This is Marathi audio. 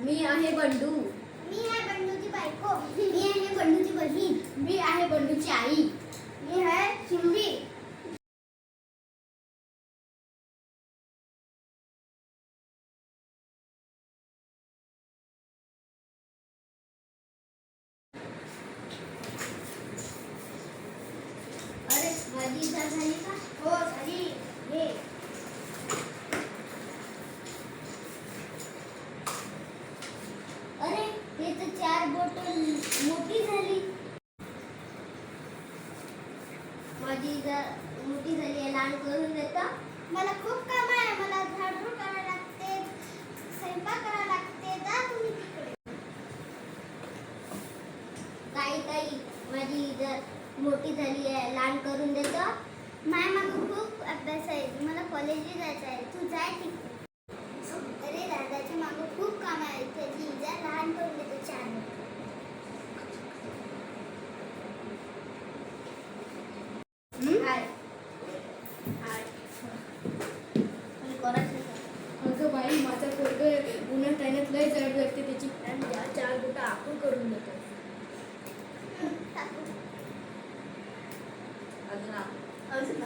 मी आहे बंडू. मी आहे बंडूची बायको. मी आहे बंडूची बहीण. मी आहे बंडूची आई. मी आहे चिमडी. अरे माझी इजा झाली का? हो झाली. हे अरे हे तर 4 बॉटल मोठी झाली. माझी इजा मोठी झाली आहे. लहान करून देता? मला खूप काम आहे. मला झाडझूड करायला लागते, स्वयंपाक करायला लागते. जा तुम्ही तिकडे. ताई माझी इजा मोठी झाली आहे. लहान करून देता? माय मागं खूप अभ्यास आहे. मला कॉलेजला जायचं आहे. तू जाय तिकडे. अरे दादाच्या मागं खूप काम आहे. त्याची इजा लहान करून देतो 4 अगं बाई माझा पोरगं उन्हात तान्यात लय जड लागते. त्याची पॅन्ट द्या. 4 बोटं आपण करून देतो. अजून